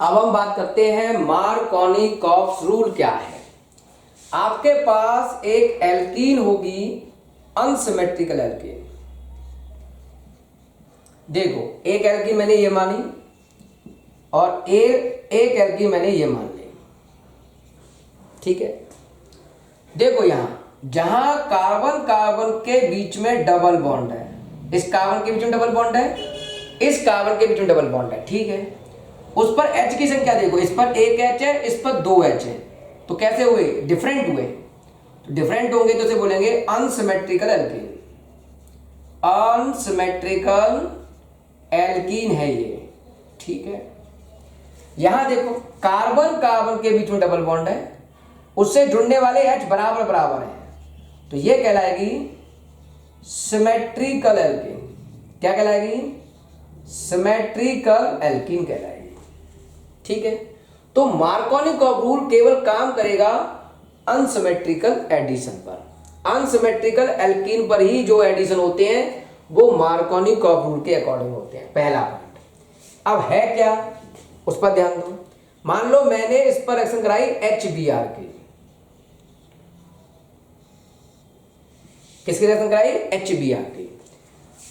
अब हम बात करते हैं मार्कोनी-कॉप्स रूल क्या है। आपके पास एक एल्कीन होगी, अनसिमेट्रिकल एल्कीन। देखो, एक एल्कीन मैंने ये मानी और एक एल्कीन मैंने ये मान ली, ठीक है। देखो यहां जहां कार्बन कार्बन के बीच में डबल बॉन्ड है, इस कार्बन के बीच में डबल बॉन्ड है, इस कार्बन के बीच में डबल बॉन्ड है, ठीक है। उस पर H की संख्या देखो, इस पर एक H है, इस पर दो H है, तो कैसे हुए? डिफरेंट हुए। तो डिफरेंट होंगे तो इसे बोलेंगे अनसिमेट्रिकल एल्कीन। अनसिमेट्रिकल एल्कीन है ये, ठीक है। यहां देखो कार्बन कार्बन के बीच में डबल बॉन्ड है, उससे जुड़ने वाले H बराबर बराबर हैं, तो ये कहलाएगी सिमेट्रिकल एल्कीन। क्या कहलाएगी? सिमेट्रिकल एल्कीन कहलाएगी, ठीक है। तो मार्कोनी-कॉप्स रूल केवल काम करेगा अनसिमेट्रिकल एडिशन पर। अनसिमेट्रिकल एल्कीन पर ही जो एडिशन होते हैं वो मार्कोनी-कॉप्स रूल के अकॉर्डिंग होते हैं, पहला पॉइंट। अब है क्या, उस पर ध्यान दो। मान लो मैंने इस पर एक्शन कराई HBr की, किसकी रिएक्शन कराई? HBr की।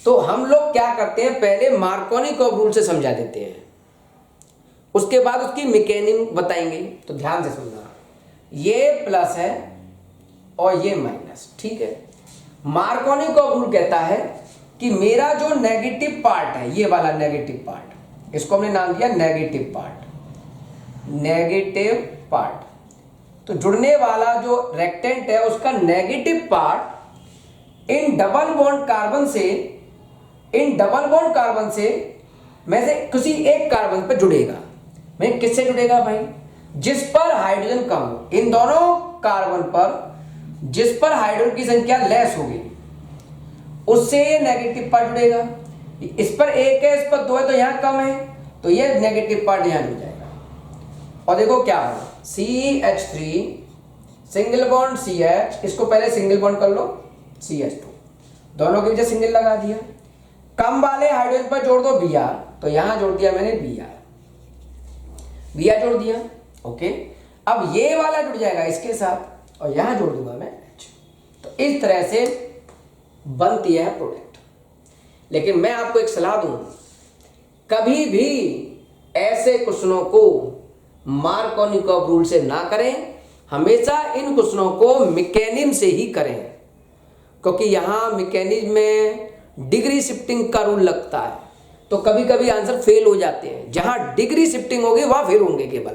तो हम लोग क्या करते हैं, पहले मार्कोनी-कॉप्स रूल से समझा देते हैं, उसके बाद उसकी मैकेनिज्म बताएंगे। तो ध्यान से सुनना, ये प्लस है और ये माइनस, ठीक है। मार्कोनी-कॉप्स रूल कहता है कि मेरा जो नेगेटिव पार्ट है, ये वाला नेगेटिव पार्ट, इसको हमने नाम दिया नेगेटिव पार्ट। नेगेटिव पार्ट, तो जुड़ने वाला जो रेक्टेंट है उसका negative part in double bond carbon से में से किसी एक कार्बन पर जुड़ेगा। मैं किससे जुड़ेगा भाई? जिस पर हाइड्रोजन कम हो। इन दोनों कार्बन पर जिस पर हाइड्रोजन की संख्या लेस होगी उससे ये नेगेटिव पार्ट जुड़ेगा। इस पर एक है, इस पर दो है, तो यहां कम है, तो ये नेगेटिव पार्ट यहां जुड़ जाएगा। और देखो क्या होगा, CH3 सिंगल बॉन्ड CH, इसको पहले सिंगल बॉन्ड कर लो, CH2, दोनों के बीच सिंगल लगा दिया। कम वाले हाइड्रोजन पर जोड़ दो Br, तो यहां जोड़ दिया मैंने Br जोड़ दिया, ओके। अब ये वाला जुड़ जाएगा इसके साथ और यहां जोड़ दूंगा मैं H। तो इस तरह से बनती है प्रोडक्ट। लेकिन मैं आपको एक सलाह दूं, कभी भी ऐसे क्वेश्चनों को मार्कोनी-कॉप्स रूल से ना करें, हमेशा इन क्वेश्चनों को मैकेनिज्म से ही करें, क्योंकि यहां मैकेनिज्म में डिग्री शिफ्टिंग का रूल लगता है, तो कभी कभी आंसर फेल हो जाते हैं। जहां डिग्री शिफ्टिंग होगी वहां फेल होंगे केवल।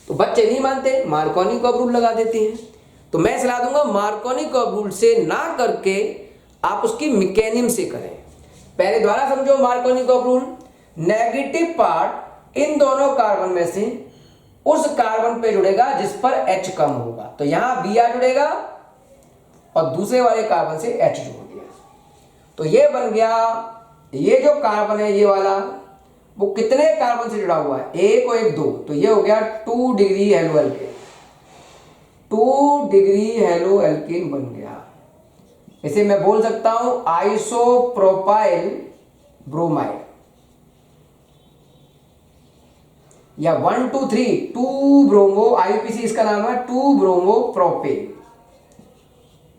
तो बच्चे नहीं मानते, मार्कोनी-कॉप्स रूल लगा देते हैं। तो मैं सलाह दूंगा मार्कोनी-कॉप्स रूल से ना करके आप उसकी मैकेनिज्म से करें। पहले द्वारा समझो Markovnikov-cops rule. Negative part in दोनों कार्बन में से उस कार्बन पे जुड़ेगा जिस पर H कम होगा, तो यहां Br जुड़ेगा और दूसरे वाले कार्बन से H जोड़ दिया, तो ये बन गया। ये जो कार्बन है ये वाला, वो कितने कार्बन से जुड़ा हुआ है? एक और एक दो, तो ये हो गया 2 degree halo alkane. 2 degree halo alkane बन गया। इसे मैं बोल सकता हूं आइसोप्रोपाइल ब्रोमाइड, या 1 2 3 2 ब्रोमो, IUPAC इसका नाम है 2 ब्रोमो प्रोपेन।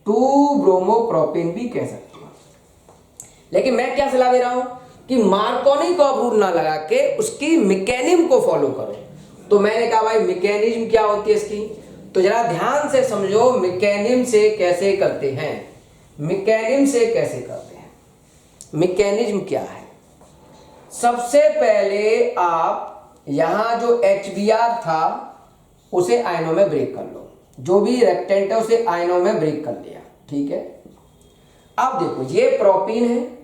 2 ब्रोमो प्रोपेन भी कह सकते हो। लेकिन मैं क्या सलाह दे रहा हूं कि मार्कोनी-कॉप्स रूल ना लगा के उसकी मैकेनिज्म को फॉलो करो। तो मैंने कहा भाई मैकेनिज्म क्या होती है इसकी, तो जरा ध्यान से समझो मैकेनिज्म से कैसे करते हैं। मैकेनिज्म से कैसे करते हैं, मैकेनिज्म क्या है? सबसे पहले आप यहां जो HBr था उसे आयनों में ब्रेक कर लो, जो भी रेक्टेंट है उसे आयनों में ब्रेक कर लिया, ठीक है। अब देखो ये प्रोपीन है,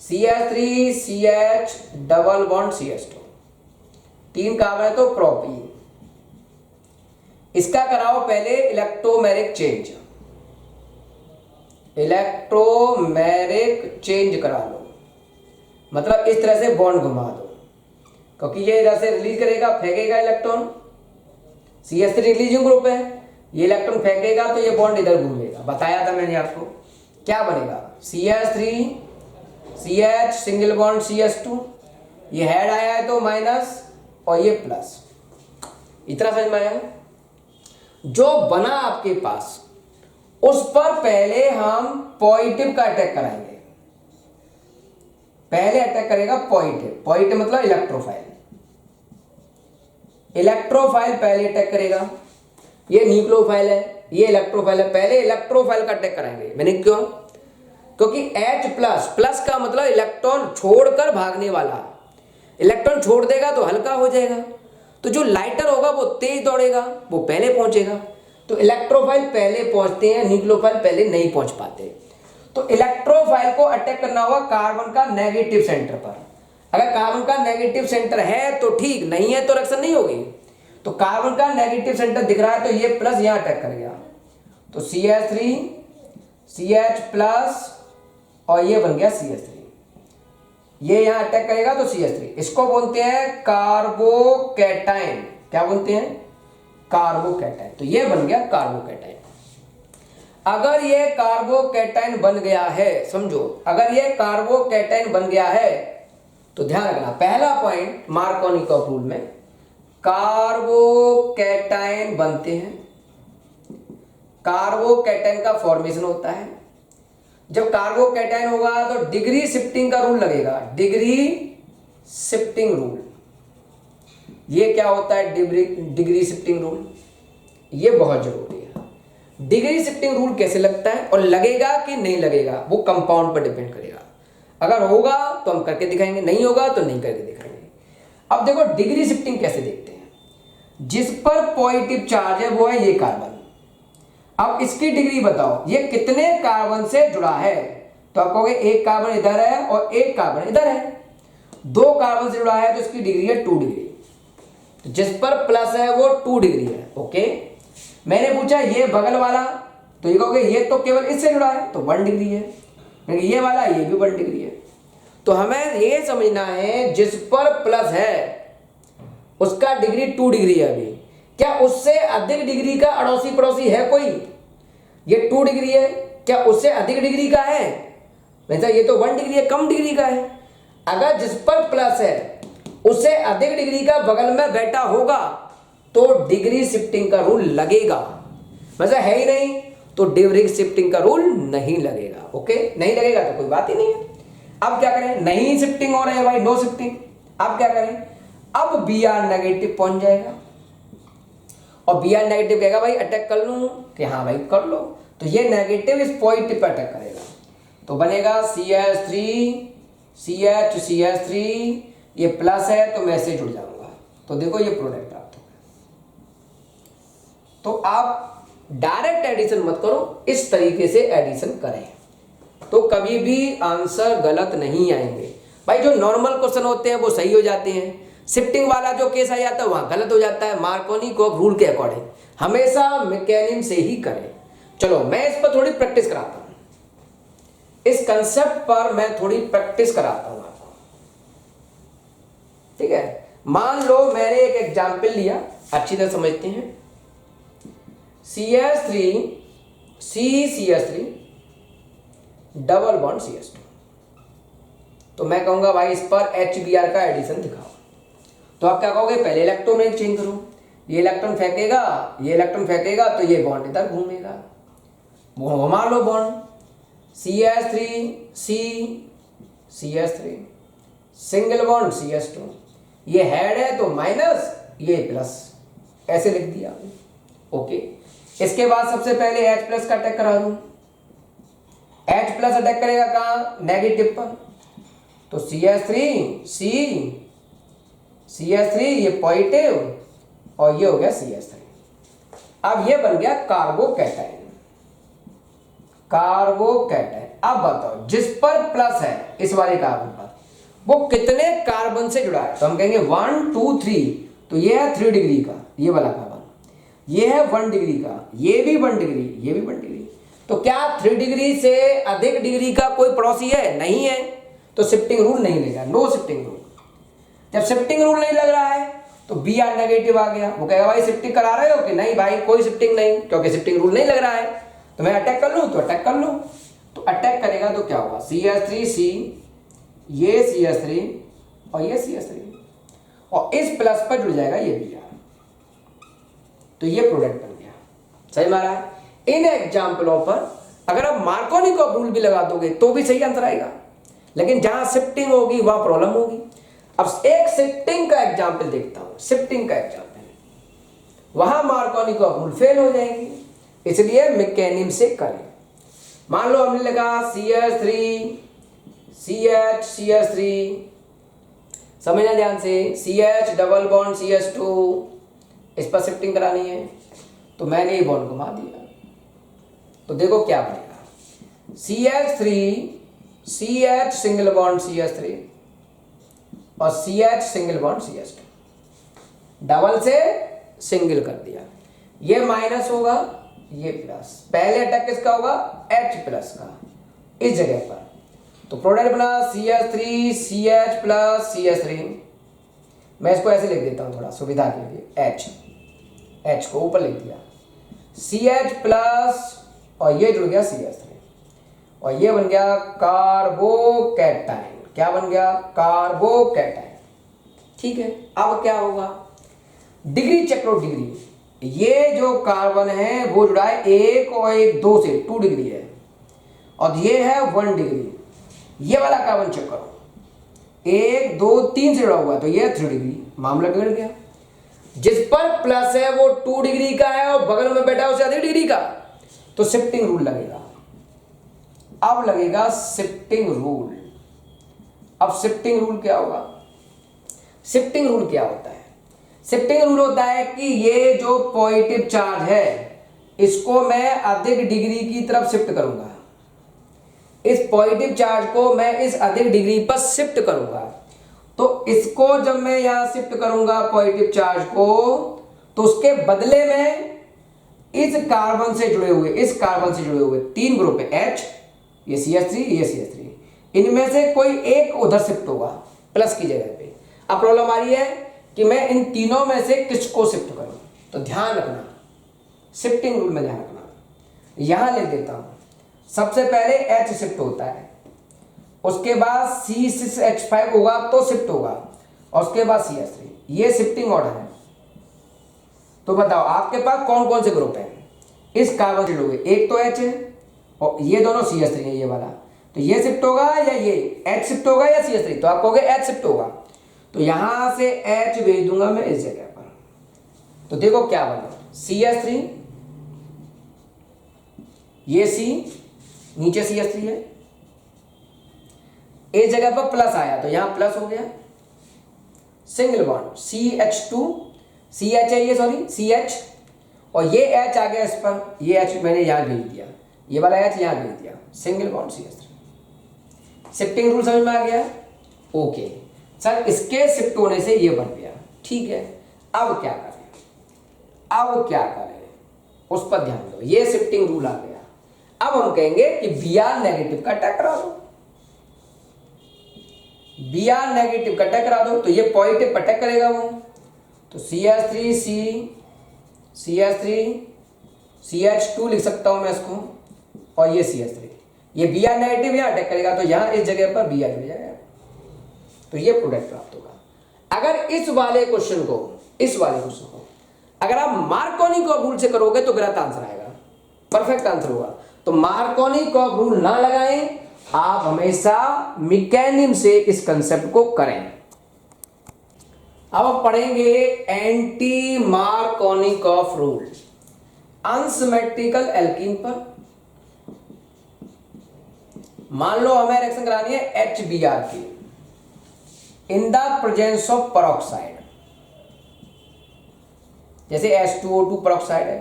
CH3 CH double bond CH2, 3 carbon है तो प्रोपीन। इसका कराओ पहले इलेक्ट्रोमेरिक चेंज, इलेक्ट्रोमेरिक चेंज करा लो, मतलब इस तरह से बॉन्ड घुमा दो, क्योंकि ये इधर से रिलीज करेगा, फेंकेगा इलेक्ट्रॉन। CH3 रिलीजिंग ग्रुप है, ये इलेक्ट्रॉन फेंकेगा तो ये बॉन्ड इधर घूमेगा, बताया था मैंने आपको। क्या बनेगा? CH3 CH single bond CH2, ये हेड आया है तो माइनस और ये प्लस। इतना समझ में आया? जो बना आपके पास उस पर पहले हम पॉजिटिव का अटैक कराएंगे। पहले अटैक करेगा पॉजिटिव, पॉजिटिव मतलब इलेक्ट्रोफाइल, इलेक्ट्रोफाइल पहले अटैक करेगा। ये न्यूक्लियोफाइल है, ये इलेक्ट्रोफाइल है, पहले इलेक्ट्रोफाइल का अटैक कराएंगे। मैंने क्यों? क्योंकि H प्लस, प्लस का मतलब इलेक्ट्रॉन छोड़कर भागने वाला, इलेक्ट्रॉन छोड़ देगा तो हल्का हो जाएगा, तो जो लाइटर होगा वो तेज दौड़ेगा, वो पहले पहुंचेगा। तो इलेक्ट्रोफाइल पहले पहुंचते हैं, न्यूक्लियोफाइल पहले नहीं पहुंच पाते। तो इलेक्ट्रोफाइल को अटैक करना होगा कार्बन का नेगेटिव सेंटर पर। अगर कार्बन का नेगेटिव सेंटर है तो ठीक, नहीं है तो रिएक्शन नहीं होगी। तो कार्बन का नेगेटिव सेंटर दिख रहा है तो ये प्लस यहां अटैक कर गया, तो CH3 CH प्लस और ये बन गया CH3। ये यहां अटैक करेगा तो CH3, इसको बोलते हैं कार्बोकैटायन। क्या बोलते हैं? कार्बोकैटायन। तो ये बन गया कार्बोकैटायन। अगर ये कार्बोकैटायन बन गया है, समझो, अगर ये कार्बोकैटायन बन गया है तो ध्यान रखना, पहला पॉइंट मार्कोनिकॉफ रूल में, कार्बोकैटायन बनते हैं, कार्बोकैटायन का फॉर्मेशन होता है। जब कार्बोकैटायन होगा तो डिग्री शिफ्टिंग का रूल लगेगा, डिग्री शिफ्टिंग रूल। ये क्या होता है डिग्री शिफ्टिंग रूल? ये बहुत जरूरी है। डिग्री शिफ्टिंग रूल कैसे लगता है और लगेगा कि नहीं लगेगा, वो कंपाउंड पर डिपेंड करेगा। अगर होगा तो हम करके दिखाएंगे, नहीं होगा तो नहीं करके दिखाएंगे। अब देखो डिग्री शिफ्टिंग कैसे देखते हैं। जिस पर पॉजिटिव चार्ज है वो है ये कार्बन। अब इसकी डिग्री बताओ, ये कितने कार्बन से जुड़ा है? तो आप कहोगे एक कार्बन इधर है और एक कार्बन इधर है, 2 कार्बन से जुड़ा है तो इसकी डिग्री है 2 डिग्री। तो जिस पर प्लस है वो 2 डिग्री है। ओके, मैंने पूछा ये बगल वाला, तो ये कहोगे ये तो केवल इससे जुड़ा है तो 1 डिग्री है, ये वाला ये भी 1 डिग्री है। तो हमें ये समझना है जिस पर प्लस है उसका डिग्री 2 डिग्री है। अभी क्या उससे अधिक डिग्री का अड़ोसी पड़ोसी है कोई? ये 2 डिग्री है, क्या उससे अधिक डिग्री का है? वैसा ये तो 1 डिग्री है, कम डिग्री का है। अगर जिस पर प्लस है उससे अधिक डिग्री का बगल में बैठा होगा तो डिग्री शिफ्टिंग का रूल लगेगा। वैसा है ही नहीं तो डिग्री शिफ्टिंग का रूल नहीं लगेगा। ओके, नहीं लगेगा तो कोई बात ही नहीं है। अब क्या करें? नहीं शिफ्टिंग हो रहा है भाई, नो शिफ्टिंग। अब क्या करें? अब Br नेगेटिव पहुंच जाएगा और Br नेगेटिव कहेगा भाई अटैक कर लूं, कि हाँ भाई कर लो। तो ये नेगेटिव इस पॉजिटिव पर अटैक करेगा तो बनेगा CH3 CH CH3, ये प्लस है तो मैं इससे जुड़ जाऊंगा, तो देखो ये प्रोडक्ट प्राप्त होगा। तो आप डायरेक्ट एडिशन मत करो, इस तरीके से एडिशन करें तो कभी भी आंसर गलत नहीं आएंगे भाई। जो नॉर्मल क्वेश्चन होते हैं वो सही हो जाते हैं, शिफ्टिंग वाला जो केस आ जाता है वहां गलत हो जाता है। मार्कोनिकॉफ रूल के अकॉर्डिंग हमेशा मैकेनिज्म से ही करें। चलो मैं इस पर थोड़ी प्रैक्टिस कराता हूं, इस कंसेप्ट पर मैं थोड़ी प्रैक्टिस कराता हूं आपको, ठीक है। मान लो मैंने एक एग्जाम्पल लिया, अच्छी तरह समझते हैं। CH3 CH3 double bond CH2, तो मैं कहूंगा भाई इस पर HBr का एडिशन दिखाओ। तो आप क्या कहोगे? पहले इलेक्ट्रॉन में चेंज करो, ये इलेक्ट्रॉन फेंकेगा, ये इलेक्ट्रॉन फेंकेगा तो ये बॉन्ड इधर घूमेगा, घुमा लो bond. CH3 CH3 single bond CH2, ये हेड है तो माइनस, ये प्लस, ऐसे लिख दिया। ओके, इसके बाद सबसे पहले H प्लस का अटैक करा दूं। H प्लस अटैक करेगा कहां? नेगेटिव पर, तो CH3 ये पॉजिटिव और ये हो गया CH3। अब ये बन गया कार्बोकैटायन। अब बताओ जिस पर प्लस है इस वाले कार्बन पर वो कितने कार्बन से जुड़ा है? तो हम कहेंगे 1 2 3, तो ये है 3 डिग्री का ये वाला कार्बन, ये है 1 डिग्री का, ये भी 1 डिग्री, ये भी 1 डिग्री। तो क्या 3 डिग्री से अधिक डिग्री का कोई पड़ोसी है? नहीं है, तो शिफ्टिंग रूल नहीं लगेगा, नो शिफ्टिंग रूल। जब शिफ्टिंग रूल नहीं लग रहा है तो Br नेगेटिव आ गया, वो कहेगा भाई शिफ्टिंग करा रहे हो कि नहीं भाई, कोई शिफ्टिंग नहीं, क्योंकि शिफ्टिंग रूल नहीं लग रहा है। तो मैं अटैक कर लूं तो अटैक कर लूं, तो अटैक करेगा तो क्या होगा? CH3 ये CH3 और ये CH3, और इस प्लस पर जुड़ जाएगा ये Br, तो ये प्रोडक्ट बन गया। सही मारा है। इन एग्जाम्पलों पर अगर आप मार्कोनी का रूल भी लगा दोगे तो भी सही आंसर आएगा, लेकिन जहां शिफ्टिंग होगी वहां प्रॉब्लम होगी। अब एक शिफ्टिंग का एग्जाम्पल देखता हूं, शिफ्टिंग का एग्जाम्पल, वहां मार्कोनी का रूल फेल हो जाएंगी, इसलिए मैकेनिज्म से करें। मान लो हमने लगा CH3 CH CH3, समझना ध्यान से, CH डबल बॉन्ड CH2, इस पर शिफ्टिंग करानी है, तो मैंने ये बॉन्ड घुमा दिया, तो देखो क्या बनेगा, CH3 CH single bond CH3 और CH single bond CH2, double से सिंगल कर दिया, ये माइनस होगा ये प्लस, पहले अटैक किसका होगा, H प्लस का इस जगह पर, तो प्रोडक्ट बना CH3 CH प्लस CH3। मैं इसको ऐसे लिख देता हूं थोड़ा सुविधा के लिए, H को ऊपर लिख दिया, CH प्लस और ये जुड़ गया CH3 और ये बन गया कार्बोकैटायन। क्या बन गया, कार्बोकैटायन। ठीक है, अब क्या होगा, डिग्री चेक करो, डिग्री, ये जो कार्बन है वो जुड़ा है 1 और 1 2 से, 2 डिग्री है, और ये है 1 डिग्री। ये वाला कार्बन चेक करो, 1 2 3 से जुड़ा हुआ है, तो ये 3 डिग्री, मामला बिगड़ गया। जिस पर प्लस है वो 2 डिग्री का है और बगल में बैठा है उसे अधिक डिग्री का, तो शिफ्टिंग रूल लगेगा। अब लगेगा शिफ्टिंग रूल। अब शिफ्टिंग रूल क्या होगा, शिफ्टिंग रूल क्या होता है, शिफ्टिंग रूल होता है कि ये जो पॉजिटिव चार्ज है इसको मैं अधिक डिग्री की तरफ शिफ्ट करूंगा, इस पॉजिटिव चार्ज को मैं इस अधिक डिग्री पर शिफ्ट करूंगा, तो इसको जब मैं यहां शिफ्ट करूंगा पॉजिटिव चार्ज को, तो उसके बदले में इस कार्बन से जुड़े हुए, इस कार्बन से जुड़े हुए 3 ग्रुप है, H, ये CH3, ये CH3, इनमें से कोई एक उधर शिफ्ट होगा प्लस की जगह पे। अब प्रॉब्लम आ रही है कि मैं इन तीनों में से किसको शिफ्ट करूं, तो ध्यान रखना, शिफ्टिंग रूल में ध्यान रखना, यहां लिख देता हूं, सबसे पहले H शिफ्ट होता है, उसके बाद C6H5 होगा तो शिफ्ट होगा, और उसके बाद CH3, ये शिफ्टिंग ऑर्डर है। तो बताओ आपके पास कौन कौन से ग्रुप हैं, इस कार्बन से जुड़े, एक तो H है और ये दोनों CH3 है, ये वाला, तो ये शिफ्ट होगा या ये H शिफ्ट होगा या CH3, तो आप कहोगे H शिफ्ट होगा, तो यहां से H भेज दूंगा मैं इस जगह पर, तो देखो क्या बना, CH3, ये C, नीचे CH3 है, इस जगह पर प्लस आया तो यहां प्लस हो गया, सिंगल बॉन्ड CH2, CH है ये, सॉरी CH, और ये H आ गया इस पर, ये H मैंने यहां भेज दिया, ये वाला H यहां भेज दिया, single bond CH3। Shifting rule समझ में आ गया, ओके सर, इसके शिफ्ट होने से ये बन गया, ठीक है। अब क्या करें, अब क्या करें उस पर ध्यान दो, ये शिफ्टिंग रूल आ गया। अब हम कहेंगे कि Br नेगेटिव का अटैक करा दो, Br नेगेटिव का अटैक करा दो, तो ये पॉजिटिव पर अटैक करेगा वो, तो CH3C, CH3 CH2 लिख सकता हूं मैं इसको, और ये CH3, ये Br नेगेटिव यहां अटैक करेगा, तो यहां इस जगह पर Br जुड़ जाएगा, तो ये प्रोडक्ट प्राप्त होगा। अगर इस वाले क्वेश्चन को, इस वाले क्वेश्चन को अगर आप मार्कोनी को रूल से करोगे तो गलत आंसर आएगा, परफेक्ट आंसर होगा। तो मार्कोनी को रूल ना लगाएं, आप हमेशा मैकेनिज्म से इस कंसेप्ट को करें। अब पढ़ेंगे anti Markovnikov rule unsymmetrical alkene पर। मान लो हमें रिएक्शन करानी है HBr की in the presence of peroxide, जैसे H2O2 पेरोक्साइड है,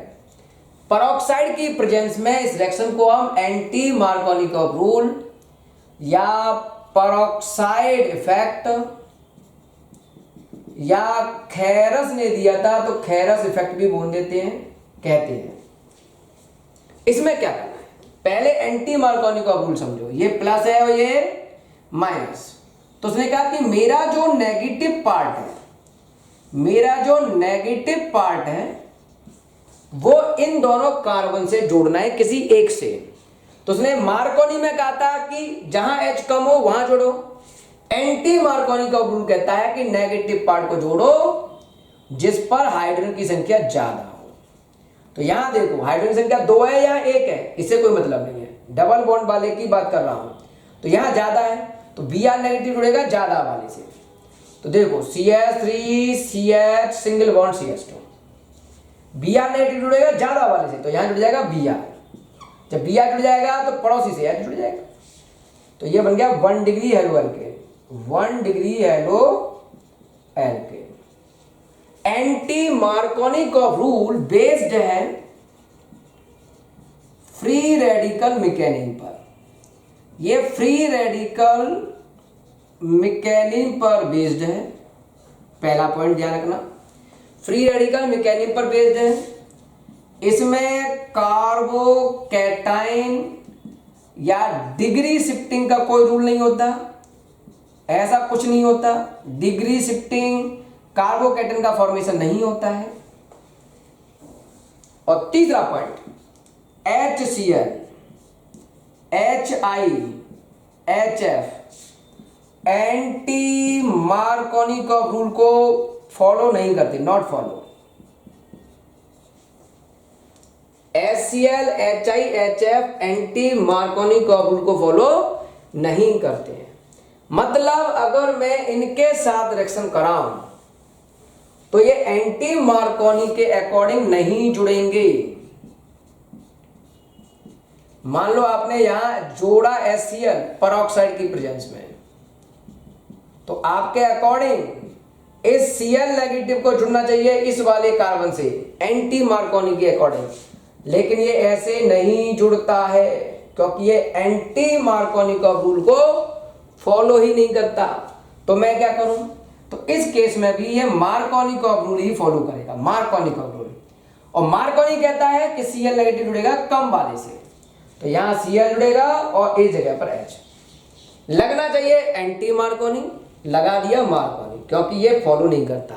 पेरोक्साइड की प्रेजेंस में इस रिएक्शन को हम एंटी मार्कोनिकॉफ रूल या पेरोक्साइड इफेक्ट या खेरस ने दिया था तो खेरस इफेक्ट भी बोल देते हैं, कहते हैं। इसमें क्या करना है, पहले एंटी मार्कोनिकॉफ रूल समझो, ये प्लस है और ये माइनस। तो उसने कहा कि मेरा जो नेगेटिव पार्ट है, मेरा जो नेगेटिव पार्ट है वो इन दोनों कार्बन से जोड़ना है किसी एक से। तो उसने मार्कोनी में कहा था कि जहां H कम हो वहां जोड़ो, एंटी मार्कोनी का रूल कहता है कि नेगेटिव पार्ट को जोड़ो जिस पर हाइड्रोजन की संख्या ज्यादा हो। तो यहां देखो हाइड्रोजन की संख्या 2 है या 1 है, इससे कोई मतलब नहीं है, डबल बॉन्ड वाले की बात कर रहा हूं। तो यहां ज्यादा है तो Br नेगेटिव जुड़ेगा ज्यादा वाले से। तो देखो CH3 CH single bond CH2, Br negative जुड़ेगा ज्यादा वाले से, तो यहां जुड़ जाएगा Br। जब Br जुड़ जाएगा तो पड़ोसी से H जुड़ जाएगा, तो ये बन गया 1 degree halo alkane, 1 degree halo alkane. Anti Markovnikov rule based है फ्री रेडिकल मैकेनिज्म पर। ये फ्री रेडिकल मैकेनिज्म पर बेस्ड है, पहला पॉइंट ध्यान रखना, फ्री रेडिकल मैकेनिज्म पर बेस्ड है। इसमें कार्बोकैटाइन या डिग्री शिफ्टिंग का कोई रूल नहीं होता, ऐसा कुछ नहीं होता, डिग्री शिफ्टिंग कार्बोकैटाइन का फॉर्मेशन नहीं होता है। और तीसरा point HCl HIHF anti Markovnikov rule को फॉलो नहीं करते, not follow. HCl HIHF anti Markovnikov rule को फॉलो नहीं करते हैं। मतलब अगर मैं इनके साथ रिएक्शन कराऊं तो ये एंटी मार्कोनी के अकॉर्डिंग नहीं जुड़ेंगे। मान लो आपने यहां जोड़ा HCl परऑक्साइड की प्रेजेंस में, तो आपके अकॉर्डिंग इस Cl नेगेटिव को जुड़ना चाहिए इस वाले कार्बन से एंटी मार्कोनी के अकॉर्डिंग, लेकिन ये ऐसे नहीं जुड़ता है क्योंकि ये एंटी मार्कोनिकॉफ रूल को फॉलो ही नहीं करता। तो मैं क्या करूं, तो इस केस में भी ये मार्कोनिकॉफ रूल ही फॉलो करेगा, मार्कोनिकॉफ रूल। और मार्कोनी कहता है कि Cl नेगेटिव जुड़ेगा कम वाले से, तो यहां Cl जुड़ेगा और इस जगह पर H लगना चाहिए, एंटी मार्कोनी लगा दिया मार्कोनी, क्योंकि ये फॉलो नहीं करता।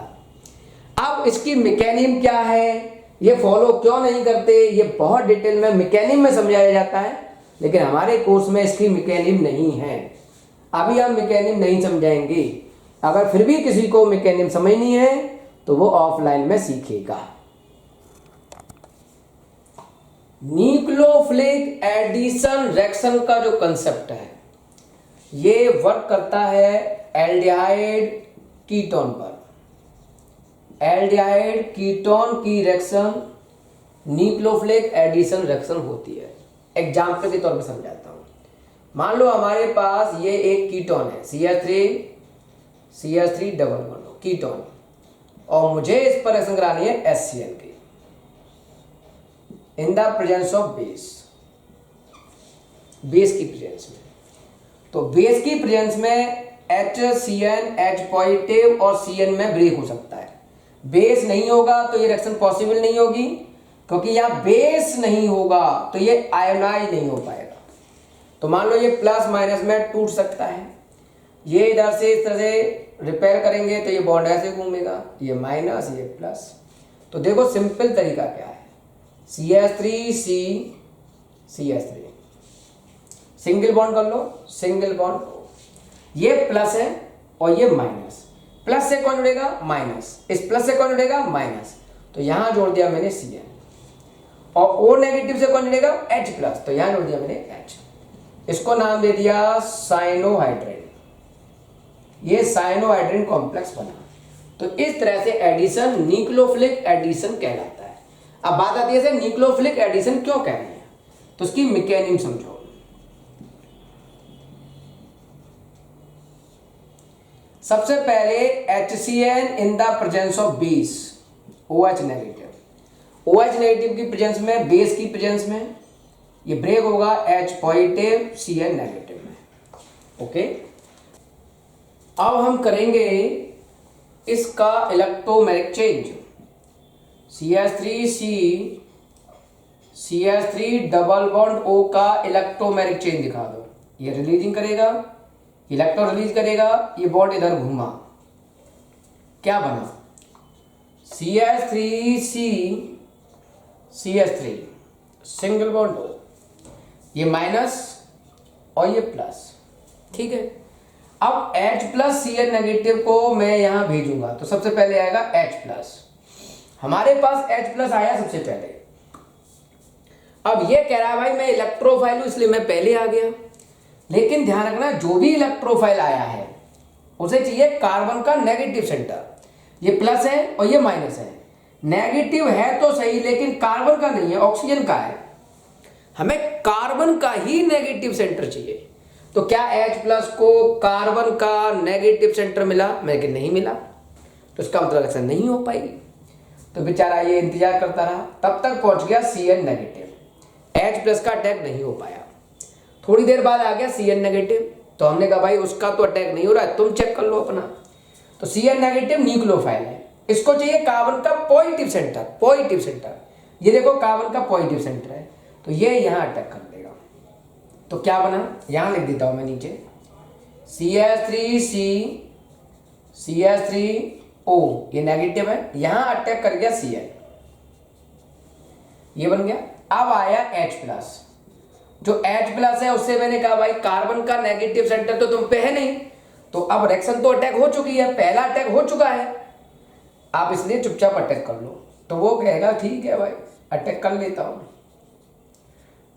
अब इसकी मैकेनिज्म क्या है, ये फॉलो क्यों नहीं करते, ये बहुत डिटेल में मैकेनिज्म में समझाया जाता है, लेकिन हमारे कोर्स में इसकी मैकेनिज्म नहीं है। अभी हम मैकेनिज्म नहीं समझाएंगे। अगर फिर भी किसी को मैकेनिज्म समझनी है तो वो ऑफलाइन में सीखेगा। न्यूक्लियोफिलिक एडिशन रिएक्शन का जो कंसेप्ट है ये वर्क करता है एल्डिहाइड कीटोन पर। एल्डिहाइड कीटोन की रिएक्शन न्यूक्लियोफिलिक एडिशन रिएक्शन होती है। एग्जांपल के तौर पे समझाता हूं। मान लो हमारे पास ये एक कीटोन है CH3 डबल बॉन्ड कीटोन, और मुझे इस पर रिएक्शन करानी है HCl की in the presence of base की प्रेजेंस में। तो बेस की प्रेजेंस में HCN H पॉजिटिव और Cn में ब्रेक हो सकता है। बेस नहीं होगा तो ये रिएक्शन पॉसिबल नहीं होगी, क्योंकि यहां बेस नहीं होगा तो ये आयोनाइज नहीं हो पाएगा। तो मान लो ये प्लस माइनस में टूट सकता है, ये इधर से इस तरह से रिपेयर करेंगे तो ये बॉन्ड ऐसे घूमेगा, ये माइनस ये प्लस। तो देखो सिंपल तरीका क्या है, CH3C CH3 सिंगल बॉन्ड कर लो, सिंगल बॉन्ड, ये प्लस है और ये माइनस, प्लस से कौन जुड़ेगा माइनस, इस प्लस से कौन जुड़ेगा माइनस, तो यहां जोड़ दिया मैंने Cn। और O नेगेटिव से कौन जुड़ेगा H प्लस, तो यहां जोड़ दिया मैंने H। इसको नाम दे दिया साइनोहाइड्रिन, ये साइनोहाइड्रिन कॉम्प्लेक्स बना। तो इस तरह से एडिशन न्यूक्लियोफिलिक एडिशन कहलाता है। अब बात आती है न्यूक्लियोफिलिक एडिशन क्यों कह रहे हैं, तो उसकी मैकेनिज्म समझो। सबसे पहले HCN in the presence of base OH negative, OH negative की प्रेजेंस में, बेस की प्रेजेंस में ये ब्रेक होगा H पॉजिटिव Cn नेगेटिव में। ओके, अब हम करेंगे इसका electromagnetic change. CH3 double bond O का इलेक्ट्रोमैग्नेटिक चेंज दिखा दो। ये रिलीजिंग करेगा, इलेक्ट्रॉन रिलीज करेगा, ये बॉन्ड इधर घूमा, क्या बना CH3 सिंगल बॉन्ड O, ये माइनस और ये प्लस, ठीक है। अब H प्लस Cl नेगेटिव को मैं यहां भेजूंगा तो सबसे पहले आएगा H प्लस। हमारे पास H प्लस आया सबसे पहले। अब ये कह रहा है भाई मैं इलेक्ट्रोफाइल हूं इसलिए मैं पहले आ गया, लेकिन ध्यान रखना जो भी इलेक्ट्रोफाइल आया है उसे चाहिए कार्बन का नेगेटिव सेंटर। ये प्लस है और ये माइनस है, नेगेटिव है तो सही लेकिन कार्बन का नहीं है, ऑक्सीजन का है। हमें कार्बन का ही नेगेटिव सेंटर चाहिए। तो क्या H प्लस को कार्बन का नेगेटिव सेंटर मिला? लेकिन नहीं मिला, तो इसका मतलब ऐसा नहीं हो पाएगी। तो बेचारा ये इंतजार करता रहा, तब तक पहुंच गया Cl नेगेटिव। H प्लस का अटैक नहीं हो पाया। थोड़ी देर बाद आ गया Cl नेगेटिव, तो हमने कहा भाई उसका तो अटैक नहीं हो रहा है, तुम चेक कर लो अपना। तो Cl नेगेटिव न्यूक्लियोफाइल है, इसको चाहिए कार्बन का पॉजिटिव सेंटर। पॉजिटिव सेंटर, ये देखो कार्बन का पॉजिटिव सेंटर है, तो ये यहां अटैक कर देगा। तो क्या बना, यहां लिख देता हूं मैं नीचे CH3C CH3O, ये नेगेटिव है, यहां अटैक कर गया Cl, ये बन गया। अब आया H प्लस। जो H प्लस है उससे मैंने कहा भाई कार्बन का नेगेटिव सेंटर तो तुम पे है नहीं, तो अब रिएक्शन तो अटैक हो चुकी है, पहला अटैक हो चुका है, आप इसलिए चुपचाप अटैक कर लो। तो वो कहेगा ठीक है भाई अटैक कर लेता हूं।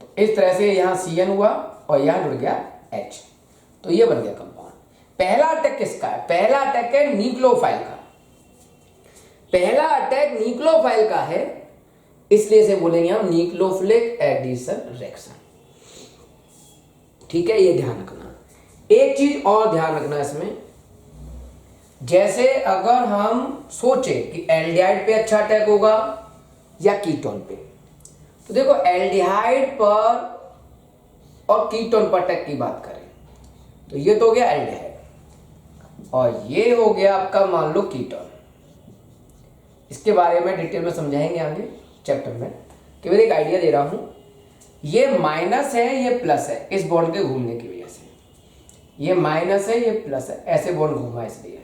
तो इस तरह से यहां Cn हुआ और यहां जुड़ गया H, तो ये बन गया कंपाउंड। पहला अटैक किसका है? पहला अटैक है न्यूक्लियोफाइल का। पहला अटैक न्यूक्लियोफाइल का है, इसलिए से बोलेंगे हम न्यूक्लियोफिलिक एडिशन रिएक्शन। ठीक है, ये ध्यान रखना। एक चीज और ध्यान रखना इसमें, जैसे अगर हम सोचे कि एल्डिहाइड पे अच्छा अटैक होगा या कीटोन पे, तो देखो एल्डिहाइड पर और कीटोन पर अटैक की बात करें तो ये तो हो गया एल्डिहाइड और ये हो गया आपका मान लो कीटोन। इसके बारे में डिटेल में समझाएंगे आगे चैप्टर में, केवल एक आइडिया दे रहा हूं। ये माइनस है, ये प्लस है, इस बॉन्ड के घूमने की वजह से। ये माइनस है, ये प्लस है, ऐसे बॉन्ड घूमा, इसलिए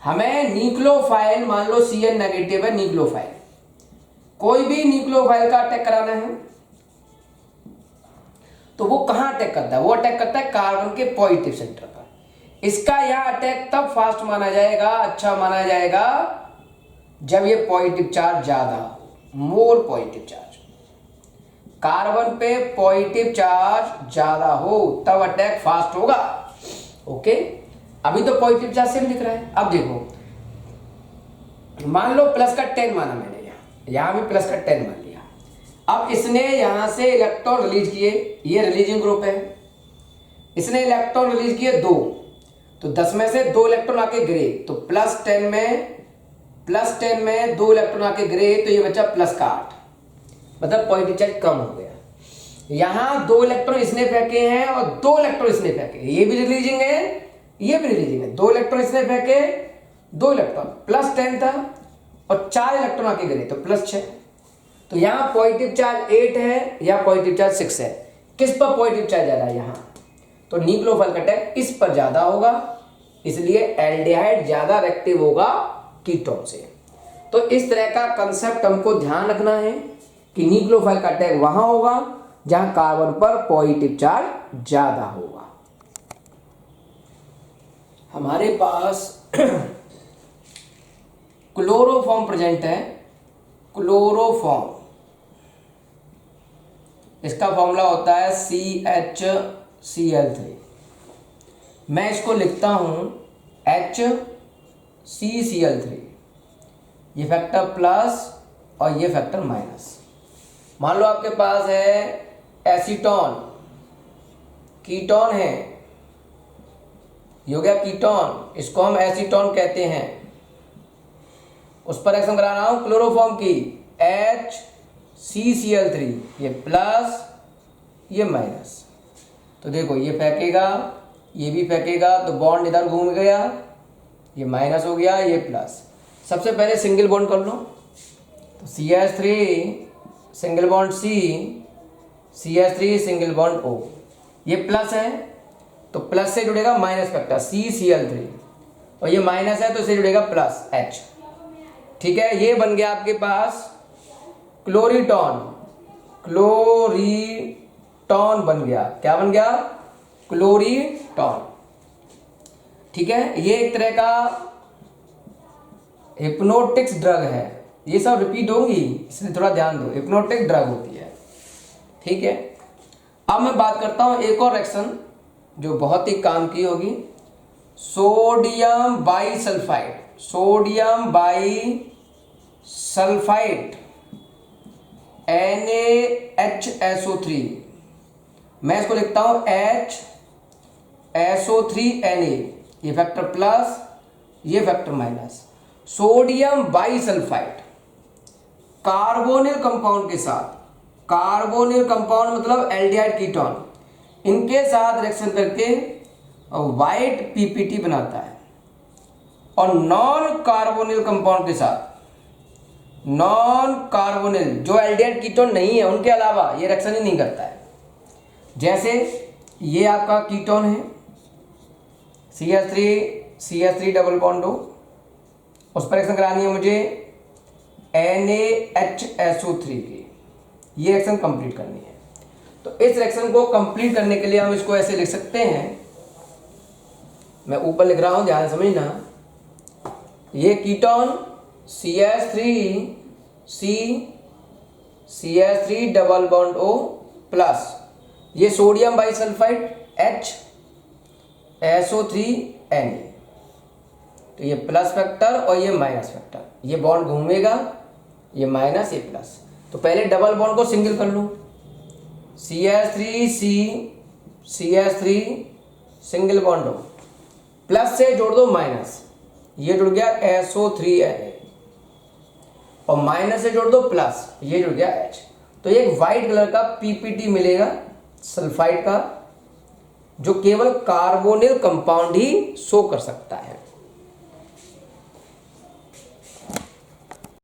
हमें न्यूक्लियोफाइल, मान लो Cn नेगेटिव है न्यूक्लियोफाइल, कोई भी न्यूक्लियोफाइल का अटैक कराना है तो वो कहां अटैक करता है? वो अटैक करता है कार्बन के पॉजिटिव सेंटर पर। इसका यह अटैक तब फास्ट माना जाएगा, अच्छा माना जाएगा, जब ये पॉजिटिव चार्ज ज्यादा हो, मोर पॉजिटिव चार्ज। कार्बन पे पॉजिटिव चार्ज ज्यादा हो तब अटैक फास्ट होगा। ओके, अभी तो पॉजिटिव चार्ज से भी दिख रहा है। अब देखो, मान लो प्लस का 10 माना मैंने, यहां भी प्लस का 10 मान लिया। अब इसने यहां से इलेक्ट्रॉन रिलीज किए, ये रिलीजिंग ग्रुप है, इसने इलेक्ट्रॉन रिलीज किए 2, तो 10 में से 2 इलेक्ट्रॉन आके गिरे, तो प्लस 10 में 2 इलेक्ट्रॉन आके गिरे, तो ये बचा प्लस का 8, मतलब पॉजिटिव चार्ज कम हो गया। यहां 2 इलेक्ट्रॉन इसने फेंके हैं और 2 इलेक्ट्रॉन इसने फेंके, ये भी रिलीजिंग है, ये भी रिलीजिंग है। 2 इलेक्ट्रॉन इसने फेंके, 2 इलेक्ट्रॉन, प्लस 10 था और 4 इलेक्ट्रॉन आके गिरे, तो प्लस 6। तो यहां पॉजिटिव चार्ज 8 है या पॉजिटिव चार्ज 6 है, किस पर पॉजिटिव चार्ज ज्यादा है? यहां। तो न्यूक्लियोफाइल का अटैक इस पर ज्यादा होगा, इसलिए एल्डिहाइड ज्यादा रिएक्टिव होगा कीटोन से। तो इस तरह का कंसेप्ट हमको ध्यान रखना है कि न्यूक्लियोफाइल का अटैक वहां होगा जहां कार्बन पर पॉजिटिव चार्ज ज्यादा होगा। हमारे पास क्लोरोफॉर्म प्रेजेंट है, क्लोरोफॉर्म, इसका फॉर्मूला होता है CHCl3। मैं इसको लिखता हूं HCCl3, ये फैक्टर प्लस और ये फैक्टर माइनस। मान लो आपके पास है एसीटोन, कीटोन है, ये हो गया कीटोन, इसको हम एसीटोन कहते हैं। उस पर रिएक्शन करा रहा हूं क्लोरोफॉर्म की, HCCl3, ये प्लस ये माइनस। तो देखो ये फेंकेगा, ये भी फेंकेगा, तो बॉन्ड इधर घूम गया, ये माइनस हो गया, ये प्लस। सबसे पहले सिंगल बॉन्ड कर लो, तो CH3 single bond C, CH3 single bond O, ये प्लस है तो प्लस से जुड़ेगा माइनस फैक्टर CCl3, और ये माइनस है तो इससे जुड़ेगा प्लस H। ठीक है, ये बन गया आपके पास क्लोरीटॉन, क्लोरीटॉन बन गया। क्या बन गया? क्लोरीटॉन। ठीक है, ये एक तरह का हिप्नोटिक्स ड्रग है, ये सब रिपीट होंगी इसलिए थोड़ा ध्यान दो, हिप्नोटिक ड्रग होती है। ठीक है, अब मैं बात करता हूं एक और रिएक्शन जो बहुत ही काम की होगी, सोडियम बाईसल्फाइड, सोडियम बाईसल्फाइड NaHSO3, मैं इसको लिखता हूं HSO3Na, ये फैक्टर प्लस ये factor minus. Sodium bisulfide carbonyl compound के साथ, कार्बोनिल कंपाउंड मतलब एल्डिहाइड कीटोन, इनके साथ रिएक्शन करके व्हाइट पीपीटी बनाता है, और नॉन कार्बोनिल कंपाउंड के साथ, नॉन कार्बोनिल जो एल्डिहाइड कीटोन नहीं है उनके अलावा ये रिएक्शन ही नहीं करता है। जैसे ये आपका कीटोन है CH3 डबल बॉन्ड हो, उस पर रिएक्शन करानी है मुझे NaHSO3 की, ये रिएक्शन कंप्लीट करनी है। तो इस रिएक्शन को कंप्लीट करने के लिए हम इसको ऐसे लिख सकते हैं, मैं ऊपर लिख रहा हूं ध्यान समझना, ये ketone CH3 double bond O plus ये सोडियम बाईसल्फाइड HSO3Na, तो ये प्लस फैक्टर और ये माइनस फैक्टर, ये बॉन्ड घूमेगा, ये माइनस ये प्लस। तो पहले डबल बॉन्ड को सिंगल कर लूँ, CH3 सिंगल बॉन्ड हो, प्लस से जोड़ दो माइनस, ये जुड़ गया SO3Na, और माइनस से जोड़ दो प्लस, ये जुड़ गया H। तो ये एक वाइट कलर का पीपीटी मिलेगा सल्फाइड का, जो केवल कार्बोनिल कंपाउंड ही शो कर सकता है।